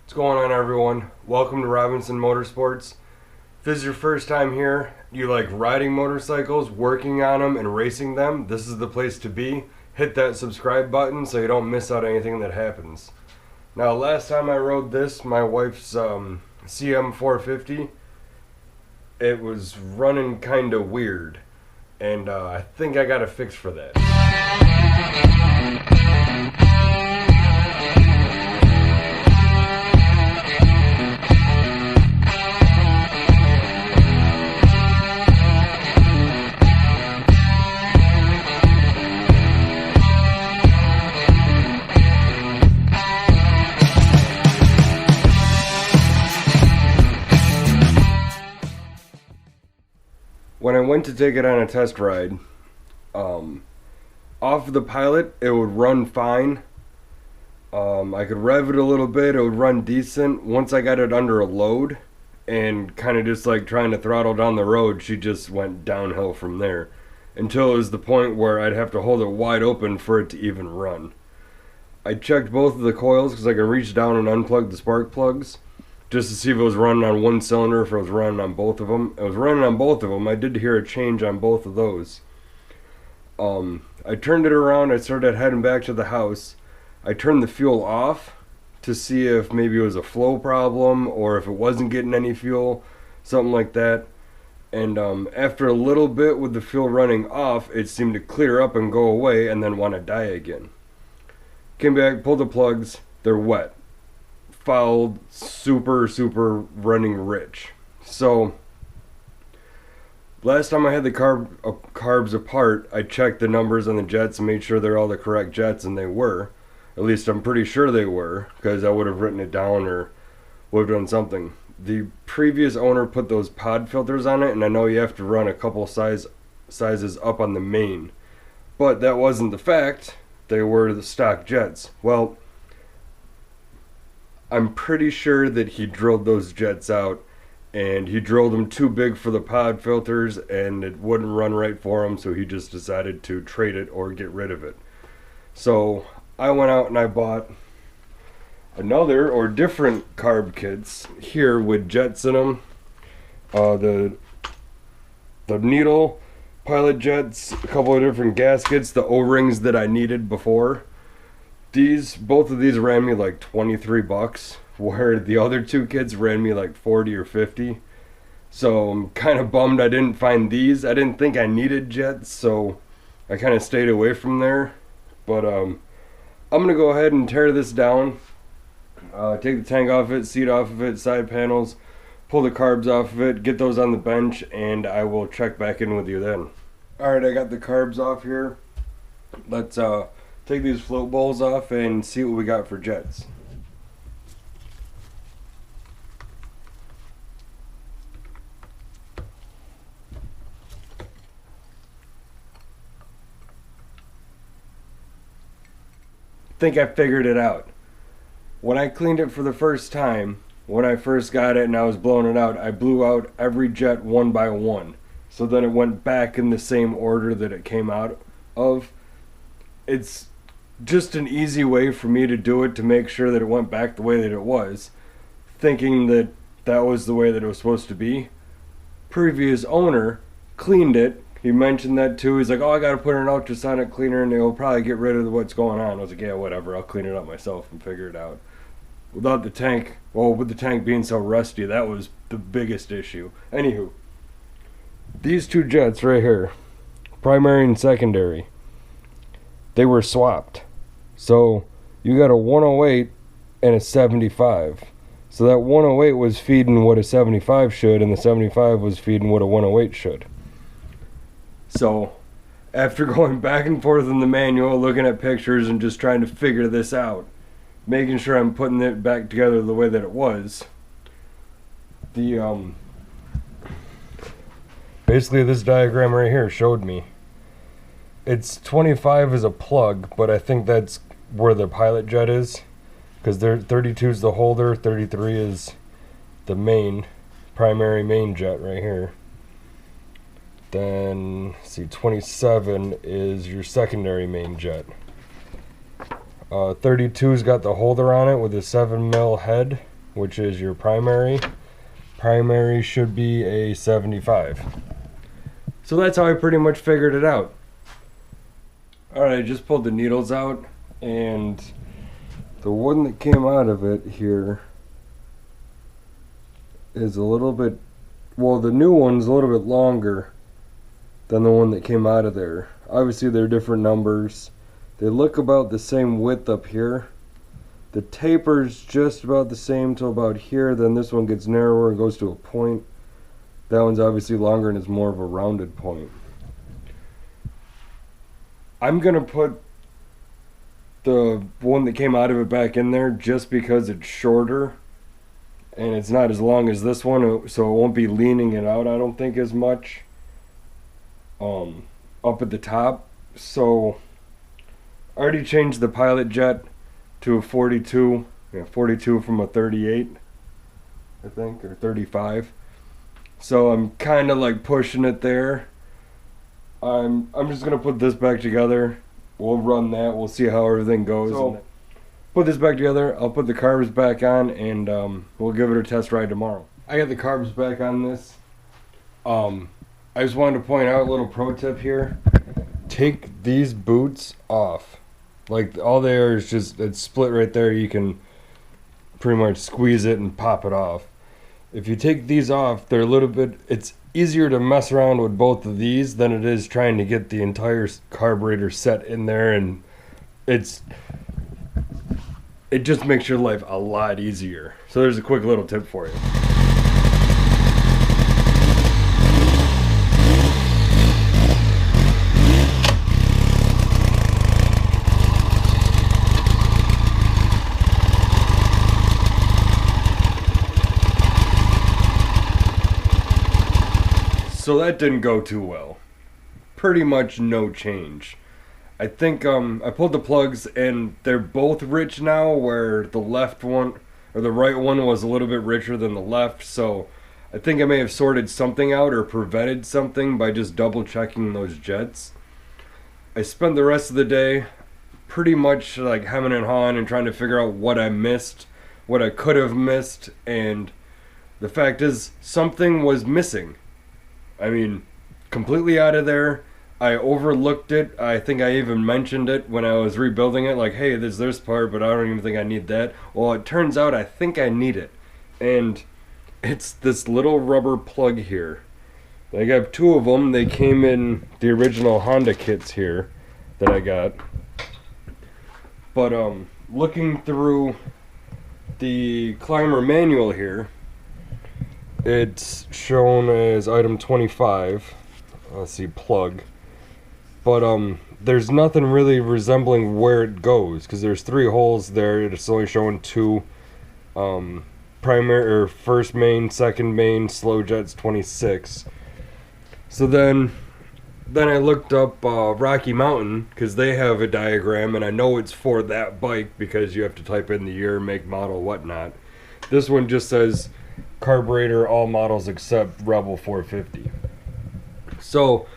What's going on, everyone? Welcome to Robinson Motorsports. If this is your first time here, you like riding motorcycles, working on them, and racing them, this is the place to be. Hit that subscribe button so you don't miss out anything that happens. Now, last time I rode this, my wife's CM450, it was running kind of weird, and I think I got a fix for that. When I went to take it on a test ride, off the pilot, it would run fine. I could rev it a little bit, it would run decent. Once I got it under a load and kind of just like trying to throttle down the road, she just went downhill from there until it was the point where I'd have to hold it wide open for it to even run. I checked both of the coils because I could reach down and unplug the spark plugs, just to see if it was running on one cylinder, if it was running on both of them. It was running on both of them. I did hear a change on both of those. I turned it around. I started heading back to the house. I turned the fuel off to see if maybe it was a flow problem or if it wasn't getting any fuel, something like that. And after a little bit with the fuel running off, it seemed to clear up and go away and then want to die again. Came back, pulled the plugs. They're wet. Fouled, super running rich. So last time I had the carbs apart, I checked the numbers on the jets and made sure they're all the correct jets, and they were. At least I'm pretty sure they were, because I would have written it down or would have done something. The previous owner put those pod filters on it, and I know you have to run a couple sizes up on the main, but that wasn't the fact. They were the stock jets. Well, I'm pretty sure that he drilled those jets out, and he drilled them too big for the pod filters and it wouldn't run right for him, so he just decided to trade it or get rid of it. So I went out and I bought another or different carb kits here with jets in them. The needle pilot jets, a couple of different gaskets, the O-rings that I needed before. Both of these ran me like $23, where the other two kits ran me like 40 or 50. So I'm kind of bummed I didn't find these. I didn't think I needed jets, so I kind of stayed away from there. But I'm gonna go ahead and tear this down. Take the tank off it, seat off of it, side panels, pull the carbs off of it, get those on the bench, and I will check back in with you then. Alright, I got the carbs off here. Let's take these float bowls off and see what we got for jets. I think I figured it out. When I cleaned it for the first time, when I first got it and I was blowing it out, I blew out every jet one by one. So then it went back in the same order that it came out of. It's just an easy way for me to do it, to make sure that it went back the way that it was, thinking that that was the way that it was supposed to be. Previous owner cleaned it. He mentioned that too. He's like, oh, I gotta put in an ultrasonic cleaner and it'll probably get rid of what's going on. I was like, yeah, whatever, I'll clean it up myself and figure it out. Without the tank, well, with the tank being so rusty, that was the biggest issue. Anywho, these two jets right here, primary and secondary, they were swapped. So you got a 108 and a 75. So that 108 was feeding what a 75 should, and the 75 was feeding what a 108 should. So after going back and forth in the manual, looking at pictures and just trying to figure this out, making sure I'm putting it back together the way that it was, basically this diagram right here showed me. It's 25 is a plug, but I think that's where the pilot jet is, because 32 is the holder, 33 is the primary main jet right here. Then, see, 27 is your secondary main jet. 32's got the holder on it with a 7mm head, which is your primary. Primary should be a 75. So that's how I pretty much figured it out. Alright, I just pulled the needles out, and the one that came out of it here is a little bit, well, the new one's a little bit longer than the one that came out of there. Obviously they're different numbers. They look about the same width up here. The taper's just about the same till about here, then this one gets narrower and goes to a point. That one's obviously longer and it's more of a rounded point. I'm gonna put the one that came out of it back in there just because it's shorter and it's not as long as this one, so it won't be leaning it out, I don't think, as much up at the top. So I already changed the pilot jet to a 42, 42 from a 38, I think, or 35. So I'm kind of like pushing it there. I'm just gonna put this back together. We'll run that. We'll see how everything goes. So, put this back together. I'll put the carbs back on, and we'll give it a test ride tomorrow. I got the carbs back on this. I just wanted to point out a little pro tip here. Take these boots off. Like, all they are is just, it's split right there. You can pretty much squeeze it and pop it off. If you take these off, they're a little bit, it's easier to mess around with both of these than it is trying to get the entire carburetor set in there, and it just makes your life a lot easier. So there's a quick little tip for you. So that didn't go too well. Pretty much no change. I think I pulled the plugs and they're both rich now, where the left one or the right one was a little bit richer than the left. So I think I may have sorted something out or prevented something by just double checking those jets. I spent the rest of the day pretty much like hemming and hawing and trying to figure out what I missed, what I could have missed, and the fact is something was missing. I mean, completely out of there. I overlooked it. I think I even mentioned it when I was rebuilding it, like, hey, there's this part, but I don't even think I need that. Well, it turns out I think I need it. And it's this little rubber plug here. I got two of them. They came in the original Honda kits here that I got. But looking through the Clymer manual here, it's shown as item 25. Let's see, plug. But there's nothing really resembling where it goes, because there's 3 holes there. It's only showing 2. Primary or first main, second main, slow jets 26. So then I looked up Rocky Mountain, because they have a diagram, and I know it's for that bike because you have to type in the year, make, model, whatnot. This one just says carburetor, all models except Rebel 450. So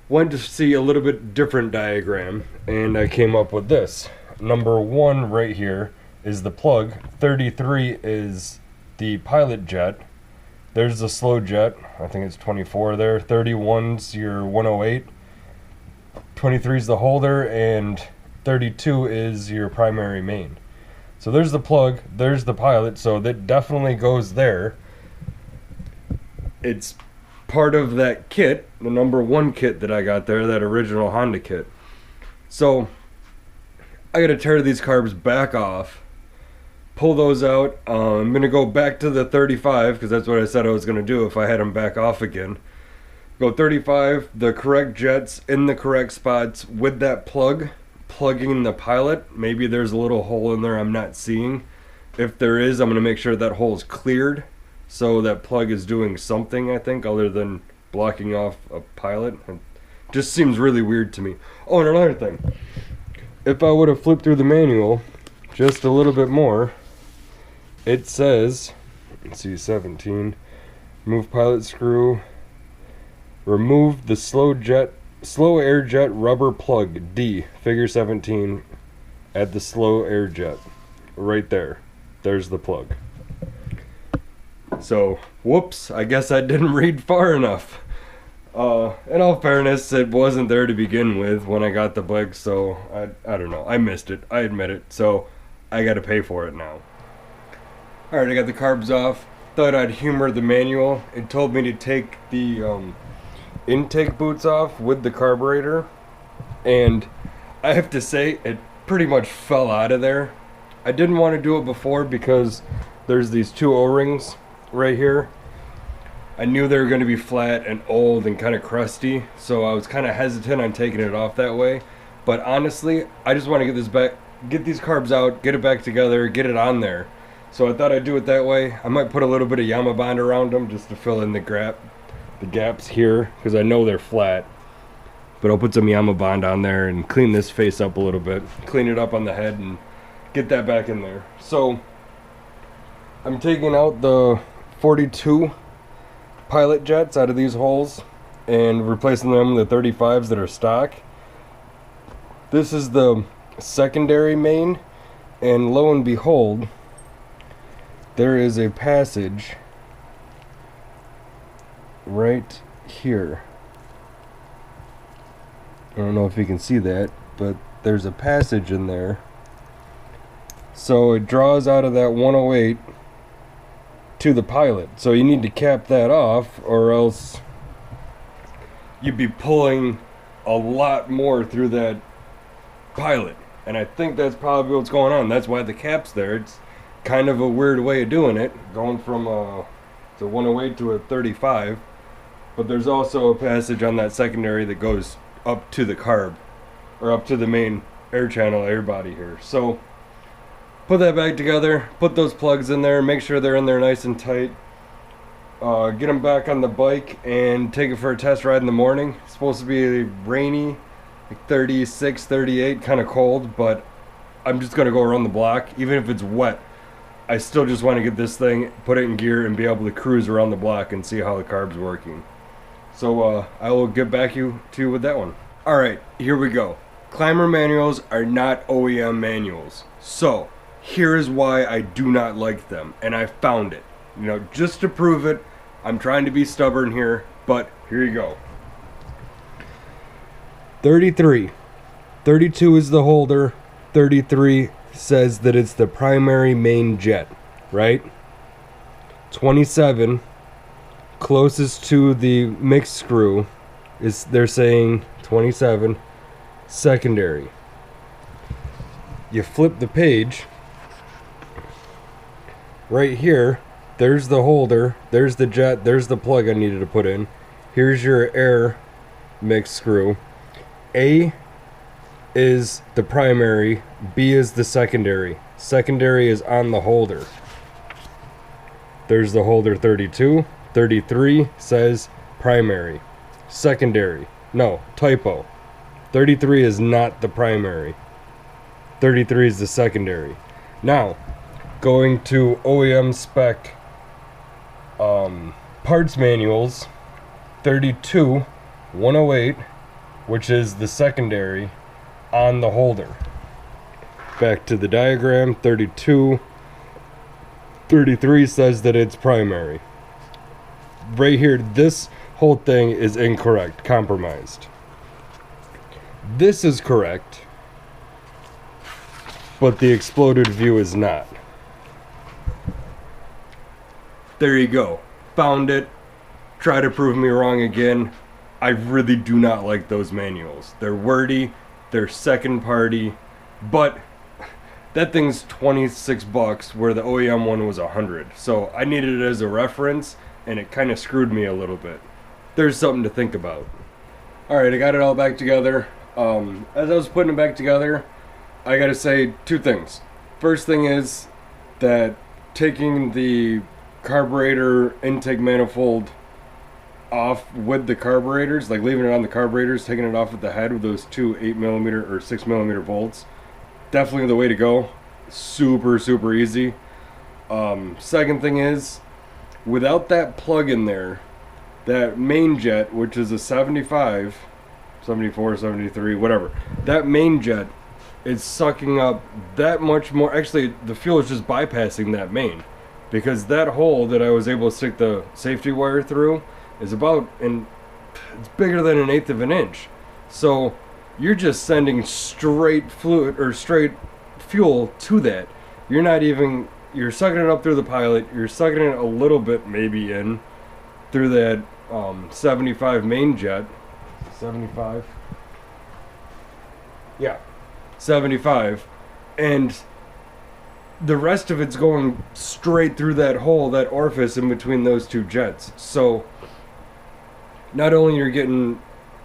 went to see a little bit different diagram, and I came up with this. Number 1 right here is the plug. 33 is the pilot jet. There's the slow jet. I think it's 24 there. 31's your 108. 23 is the holder, and 32 is your primary main. So there's the plug, there's the pilot, so that definitely goes there. It's part of that kit, the number 1 kit that I got there, that original Honda kit. So I gotta tear these carbs back off, pull those out. I'm gonna go back to the 35, because that's what I said I was gonna do if I had them back off again. Go 35, the correct jets in the correct spots with that plug. Plugging the pilot. Maybe there's a little hole in there I'm not seeing. If there is, I'm going to make sure that hole is cleared, so that plug is doing something, I think, other than blocking off a pilot. It just seems really weird to me. Oh, and another thing. If I would have flipped through the manual just a little bit more, it says, let's see, 17, remove pilot screw, remove the slow air jet rubber plug, D, figure 17, at the slow air jet. Right there. There's the plug. So, whoops, I guess I didn't read far enough. In all fairness, it wasn't there to begin with when I got the bike, so I don't know. I missed it. I admit it. So, I gotta pay for it now. Alright, I got the carbs off. Thought I'd humor the manual. It told me to take the intake boots off with the carburetor. And I have to say, it pretty much fell out of there. I didn't want to do it before because there's these two O-rings right here. I knew they were going to be flat and old and kind of crusty, so I was kind of hesitant on taking it off that way. But honestly, I just want to get these carbs out, get it back together, get it on there. So I thought I'd do it that way. I might put a little bit of Yama Bond around them just to fill in the gaps here, because I know they're flat. But I'll put some Yama Bond on there and clean this face up a little bit, clean it up on the head and get that back in there. So I'm taking out the 42 pilot jets out of these holes and replacing them with the 35s that are stock. This is the secondary main, and lo and behold, there is a passage right here. I don't know if you can see that, but there's a passage in there. So it draws out of that 108 to the pilot. So you need to cap that off, or else you'd be pulling a lot more through that pilot. And I think that's probably what's going on. That's why the cap's there. It's kind of a weird way of doing it, going from a 108 to a 35. But there's also a passage on that secondary that goes up to the carb, or up to the main air channel, air body here. So put that back together, put those plugs in there, make sure they're in there nice and tight, get them back on the bike and take it for a test ride in the morning. It's supposed to be rainy, like 36, 38, kind of cold, but I'm just going to go around the block. Even if it's wet, I still just want to get this thing, put it in gear, and be able to cruise around the block and see how the carb's working. So I will get back to you with that one. Alright, here we go. Clymer manuals are not OEM manuals. So here is why I do not like them, and I found it. You know, just to prove it, I'm trying to be stubborn here, but here you go. 33. 32 is the holder. 33 says that it's the primary main jet, right? 27, closest to the mixed screw, is, they're saying 27, secondary. You flip the page. Right here, there's the holder, there's the jet, there's the plug I needed to put in. Here's your air mix screw. A is the primary, B is the secondary. Secondary is on the holder. There's the holder 32. 33 says primary. Secondary. No, typo. 33 is not the primary. 33 is the secondary. Now, going to OEM spec parts manuals, 32, 108, which is the secondary, on the holder. Back to the diagram, 32, 33 says that it's primary. Right here, this whole thing is incorrect, compromised. This is correct, but the exploded view is not. There you go. Found it. Try to prove me wrong again. I really do not like those manuals. They're wordy, they're second party, but that thing's 26 bucks where the OEM one was 100. So I needed it as a reference, and it kind of screwed me a little bit. There's something to think about. Alright, I got it all back together. As I was putting it back together, I gotta say two things. First thing is that taking the carburetor intake manifold off with the carburetors, like leaving it on the carburetors, taking it off with the head with those two 8mm or 6mm bolts, definitely the way to go. Super easy. Second thing is, without that plug in there, that main jet, which is a 75, 74, 73, whatever, that main jet is sucking up that much more. Actually, the fuel is just bypassing that main. because that hole that I was able to stick the safety wire through is about it's bigger than 1/8 of an inch. So you're just sending straight fluid or straight fuel to that. You're sucking it up through the pilot, you're sucking it a little bit maybe in through that 75 main jet. 75? Yeah, 75. And the rest of it's going straight through that hole, that orifice in between those two jets. So not only you're getting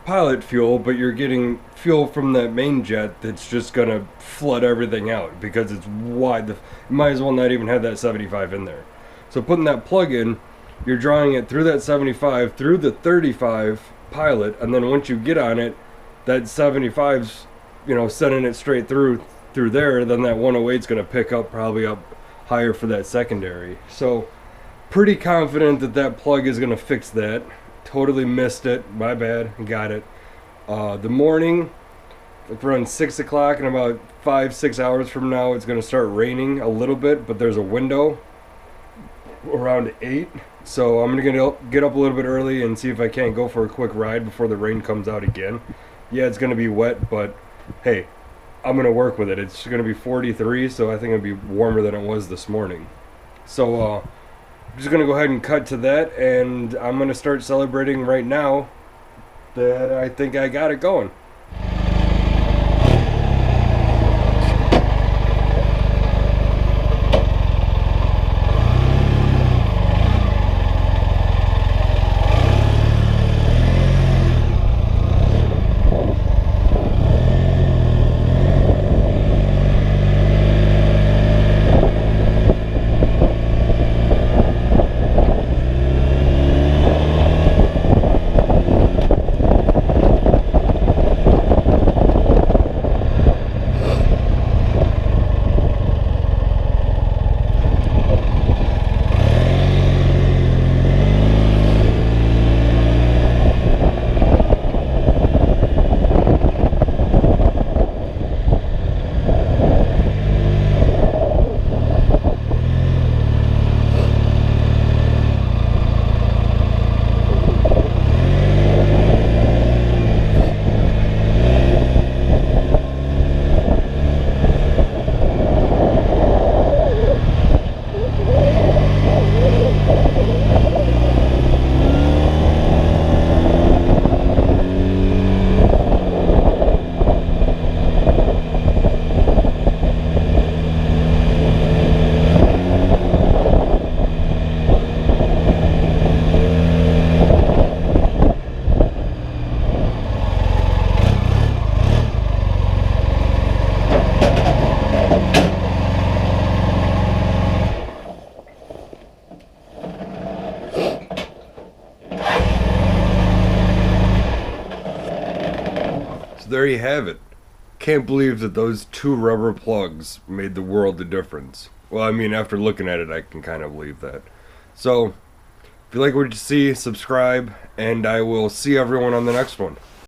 pilot fuel, but you're getting fuel from that main jet that's just gonna flood everything out because it's wide. You might as well not even have that 75 in there. So putting that plug in, you're drawing it through that 75, through the 35 pilot, and then once you get on it, that 75's, sending it straight through there. Then that 108's gonna pick up probably up higher for that secondary. So pretty confident that plug is gonna fix that. Totally missed it. My bad. Got it. The morning, it's around 6 o'clock, and about 5-6 hours from now, it's going to start raining a little bit, but there's a window around 8. So I'm going to get up a little bit early and see if I can't go for a quick ride before the rain comes out again. Yeah, it's going to be wet, but hey, I'm going to work with it. It's going to be 43, so I think it'll be warmer than it was this morning. So, I'm just going to go ahead and cut to that, and I'm going to start celebrating right now that I think I got it going. So there you have it. Can't believe that those two rubber plugs made the world of difference. Well, I mean, after looking at it, I can kind of believe that. So, if you like what you see, subscribe, and I will see everyone on the next one.